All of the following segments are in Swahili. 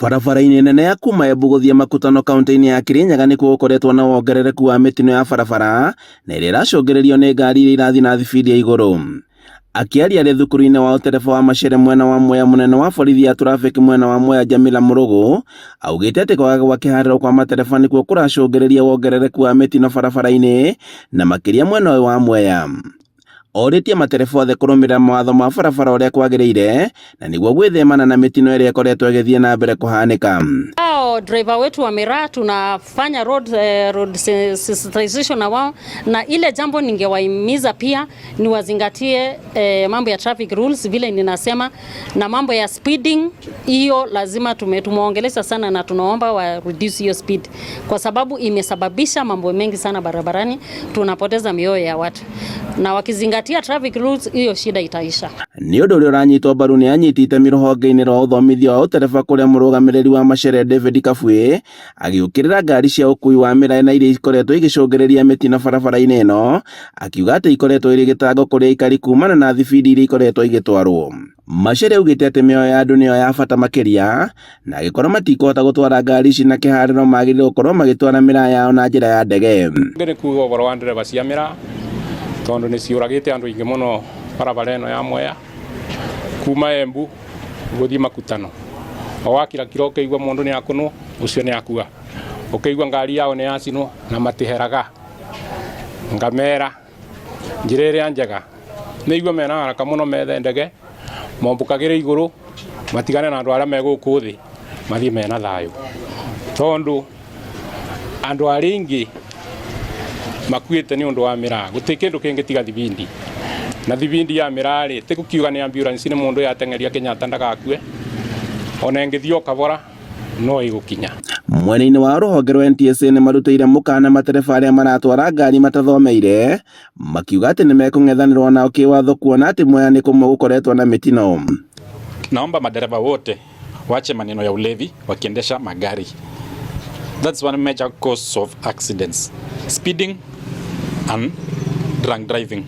Barabara-inĩ nene ya kuma Embu gũthiĩ Makutano kaunti-inĩ ya Kirinyaga nĩkuo gũkoretwo na wongerereku wa mĩtino ya barabara na ĩrĩa ĩracũngĩrĩrio nĩ ngari iria irathiĩ na thibidi ya igũrũ. Akĩaria arĩ thukuru-inĩ wa ũtereba wa Macharia mwena wa Mwea, mũnene wa borithi ya traffic mwena wa Mwea Jamila Murugu augĩte atĩ kwaga gwa kĩharĩro kwa matereba nĩkuo kũracũngĩrĩria wongerereku wa mĩtino barabara-inĩ na makĩria mwena ũyũ wa Mwea. Orĩtie matereba othe kũrũmĩrĩra mawatho ma barabara ũrĩa kwagĩrĩire na nĩguo gwĩthemana na mĩtino ĩrĩa ĩkoretwo ĩgĩthiĩ na mbere kũhanĩka. Driver wetu wa miraa tunafanya road sensitization na wao, na ile jambo ningewahimiza pia ni wazingatie mambo ya traffic rules vile ninasema, na mambo ya speeding hiyo lazima tumeongeleza sana, na tunaomba wa reduce hiyo speed kwa sababu imesababisha mambo mengi sana barabarani, tunapoteza mioyo ya watu, na wakizingatia traffic rules hiyo shida itaisha. Nĩ ũndũ ũrĩa ũranyitwo mbaru nĩ anyiti itemi rũhonge-inĩ rwa ũthomithia wa ũtereba kũrĩa mũrũgamĩrĩri wa Macharia David Kabwe agĩũkĩrĩra ngari cia ũkui wa mĩraa na iria ikoretwo igĩcũngĩrĩria mĩtino barabara-inĩ ĩno, akiuga atĩ ikoretwo irĩ gĩtango kũrĩ aikari kumana na thibidi iria ikoretwo igĩtwarwo. Macharia augĩte atĩ mĩoyo ya andũ nĩyo ya bata makĩria, na agĩkorwo matikũhota gũtwara ngari ici na kĩharĩro magĩrĩirwo gũkorwo magĩtwara mĩraa yao na njĩra ya ndege. Nĩ kuuga ũhoro wa ndereba cia mĩraa tondũ nĩ ciũragĩte andũ aingĩ mũno barabara ĩno ya Mwea kuma Embu gũthiĩ Makutano. Wakira kiro ũkĩigua mũndũ nĩ akũnwo, ũcio nĩ akua. Ũkĩigua ngari yao nĩ yacinwo na matiheraga. Ngamera njĩra ĩrĩa njega nĩ igua mena haraka mũno methe ndege mombũkagĩre igũrũ matigane na andũ arĩa megũkũ thĩ mathiĩ mena thayũ, tondũ andũ arĩa aingĩ makuĩte nĩ ũndũ wa mĩraa. Gũtirĩ kĩndũ kĩngĩ tiga thibindi, na thibindi ya mĩraa rĩ ti gũkiuga nĩ ambulance nĩ mũndũ yateng'eria Kenyatta ndagakue, ona ĩngĩthiĩ o kabora no ĩgũkinya. Mwena-inĩ wa rũhonge rwa NTSA nĩ marutĩire mũkana matereba arĩa maratwara ngari matathomeire, makiuga atĩ nĩ mekũng'ethanĩrwo nao kĩwatho kuona atĩ Mwea nĩ kũmwe gũkoretwo na mĩtino. Naomba madereva wote waache maneno ya ulevi wakiendesha magari. That's one major cause of accidents. Speeding and drunk driving.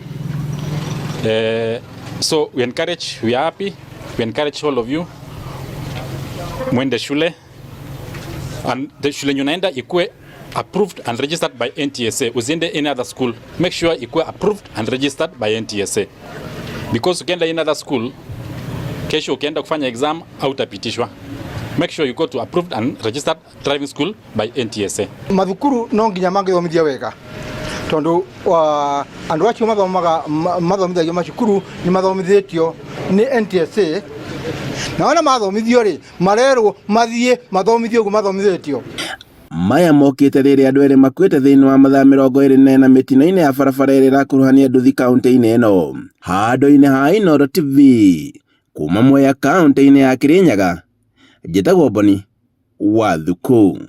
So we are happy, we encourage all of you mwende shule, and the shule unaenda ikuwe approved and registered by NTSA. Usiende any other school, make sure ikuwe approved and registered by NTSA, because ukienda in other school kesho ukienda kufanya exam hautapitishwa. Make sure you go to approved and registered driving school by NTSA. Mathukuru no nginya mangĩthomithia wega, tondu andu acio mathomithagia macukuru ni mathomithĩtio nĩ NTSA, na wana mathomithio rĩ marerwo mathiĩ mathomithio ũguo mathomithĩtio. Maya mokĩte rĩrĩa andũ erĩ makuĩte thĩinĩ wa mathaa 24 mĩtino-inĩ ya barabara ĩrĩa ĩrakuruhania nduthi kaunti-inĩ ĩno. Handũ-inĩ ha Inooro TV kuma Mwea kaunti-inĩ ya Kirinyaga, njĩtagwo Boni Wathuku.